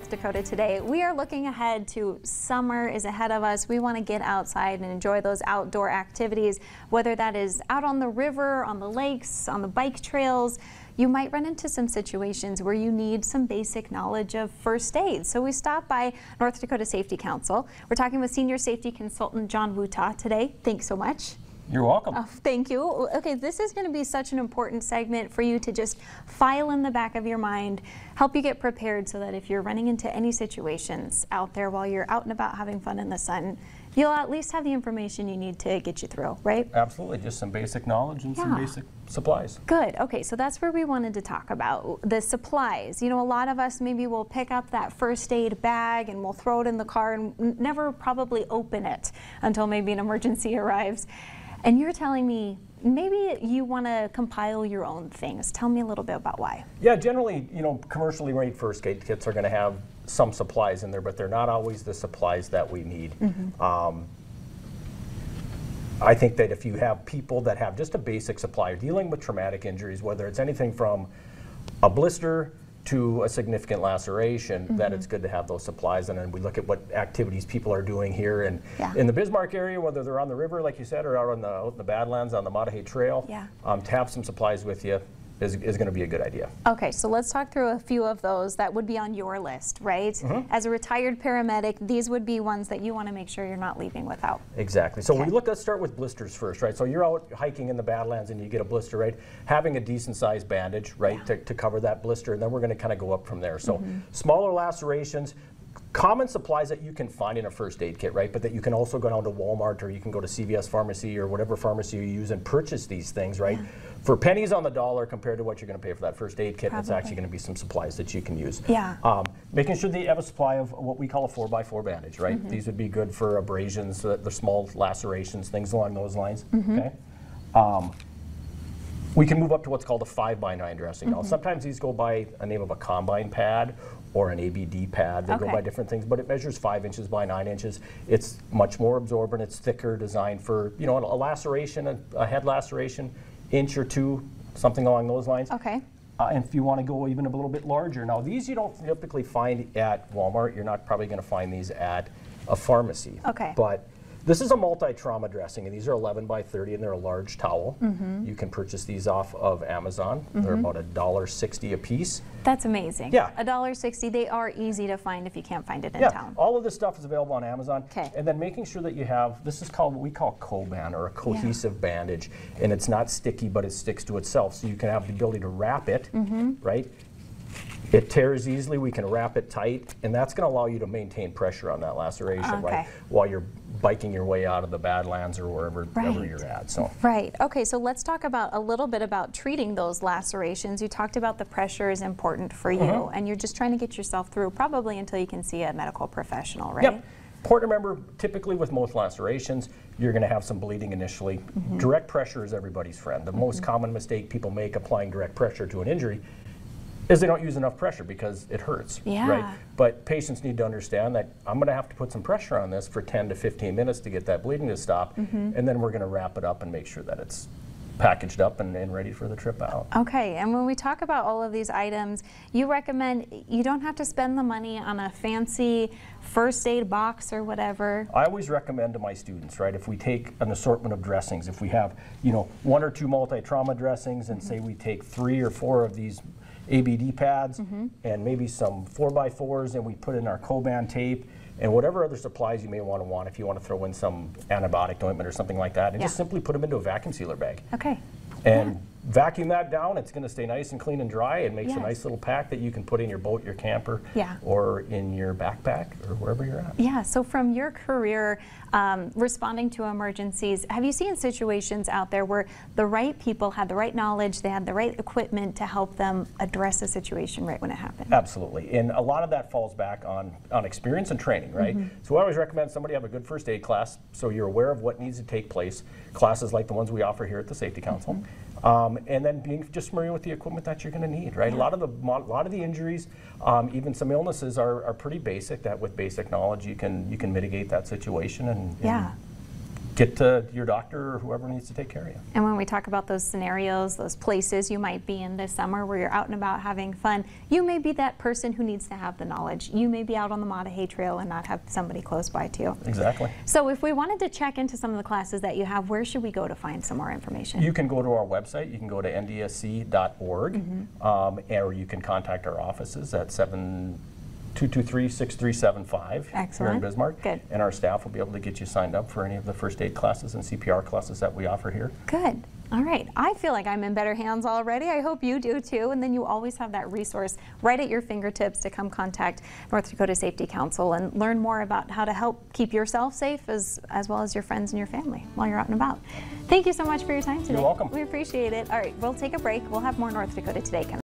North Dakota today. We are looking ahead to summer is ahead of us. We want to get outside and enjoy those outdoor activities, whether that is out on the river, on the lakes, on the bike trails. You might run into some situations where you need some basic knowledge of first aid. So we stopped by North Dakota Safety Council. We're talking with Senior Safety Consultant John Wuta today. Thanks so much. You're welcome. Thank you. Okay, this is going to be such an important segment for you to just file in the back of your mind, help you get prepared so that if you're running into any situations out there while you're out and about having fun in the sun, you'll at least have the information you need to get you through, right? Absolutely, just some basic knowledge and some basic supplies. Good, okay, so that's where we wanted to talk about, the supplies. You know, a lot of us maybe will pick up that first aid bag and we'll throw it in the car and never probably open it until maybe an emergency arrives. And you're telling me maybe you want to compile your own things. Tell me a little bit about why. Yeah, generally, you know, commercially made first aid kits are going to have some supplies in there, but they're not always the supplies that we need. I think that if you have people that have just a basic supply dealing with traumatic injuries, whether it's anything from a blister to a significant laceration, that it's good to have those supplies. And then we look at what activities people are doing here and in the Bismarck area, whether they're on the river, like you said, or out in the Badlands on the Mattahay Trail. To have some supplies with you is going to be a good idea. Okay, so let's talk through a few of those that would be on your list, right? As a retired paramedic, these would be ones that you want to make sure you're not leaving without. Exactly. So let's start with blisters first, right? So you're out hiking in the Badlands and you get a blister, right? Having a decent sized bandage, right, to cover that blister, and then we're going to kind of go up from there. So smaller lacerations, common supplies that you can find in a first aid kit, right? But that you can also go down to Walmart or you can go to CVS Pharmacy or whatever pharmacy you use and purchase these things, right? For pennies on the dollar compared to what you're going to pay for that first aid kit, it's actually going to be some supplies that you can use. Making sure that you have a supply of what we call a 4x4 bandage, right? These would be good for abrasions, the small lacerations, things along those lines, okay? We can move up to what's called a 5x9 dressing. Now, sometimes these go by a name of a combine pad or an ABD pad. They go by different things, but it measures 5 inches by 9 inches. It's much more absorbent. It's thicker, designed for, you know, a laceration, a head laceration, inch or two, something along those lines. And if you want to go even a little bit larger. Now, these you don't typically find at Walmart. You're not probably going to find these at a pharmacy. But this is a multi-trauma dressing, and these are 11 by 30, and they're a large towel. You can purchase these off of Amazon. They're about $1.60 a piece. That's amazing. $1.60. They are easy to find if you can't find it in town. All of this stuff is available on Amazon. And then making sure that you have, this is called what we call Coban, or a cohesive bandage, and it's not sticky, but it sticks to itself. So you can have the ability to wrap it, right? It tears easily, we can wrap it tight, and that's going to allow you to maintain pressure on that laceration, right? While you're biking your way out of the Badlands or wherever you're at. So. Okay, so let's talk about a little bit about treating those lacerations. You talked about the pressure is important for you, and you're just trying to get yourself through probably until you can see a medical professional, right? Important to remember, typically with most lacerations, you're going to have some bleeding initially. Direct pressure is everybody's friend. The most common mistake people make applying direct pressure to an injury is they don't use enough pressure because it hurts, right? But patients need to understand that I'm going to have to put some pressure on this for 10 to 15 minutes to get that bleeding to stop, and then we're going to wrap it up and make sure that it's packaged up and ready for the trip out. Okay, and when we talk about all of these items, you recommend you don't have to spend the money on a fancy first aid box or whatever. I always recommend to my students, right, if we take an assortment of dressings, if we have, you know, 1 or 2 multi-trauma dressings and say we take 3 or 4 of these ABD pads and maybe some 4x4s, and we put in our Coban tape and whatever other supplies you may want if you want to throw in some antibiotic ointment or something like that, and just simply put them into a vacuum sealer bag. And vacuum that down. It's going to stay nice and clean and dry, and makes a nice little pack that you can put in your boat, your camper, or in your backpack, or wherever you're at. So from your career responding to emergencies, have you seen situations out there where the right people had the right knowledge, they had the right equipment to help them address a situation right when it happened? Absolutely, and a lot of that falls back on experience and training, right? So I always recommend somebody have a good first aid class so you're aware of what needs to take place, classes like the ones we offer here at the Safety Council. And then being just familiar with the equipment that you're going to need, right? A lot of the injuries, even some illnesses, are pretty basic. That with basic knowledge, you can mitigate that situation and get to your doctor or whoever needs to take care of you. And when we talk about those scenarios, those places you might be in this summer where you're out and about having fun, you may be that person who needs to have the knowledge. You may be out on the Mattahay Trail and not have somebody close by to you. Exactly. So if we wanted to check into some of the classes that you have, where should we go to find some more information? You can go to our website. You can go to ndsc.org, or you can contact our offices at 223-6375 here in Bismarck. Good. And our staff will be able to get you signed up for any of the first aid classes and CPR classes that we offer here. Good. All right. I feel like I'm in better hands already. I hope you do too. And then you always have that resource right at your fingertips to come contact North Dakota Safety Council and learn more about how to help keep yourself safe as well as your friends and your family while you're out and about. Thank you so much for your time today. You're welcome. We appreciate it. All right. We'll take a break. We'll have more North Dakota Today coming.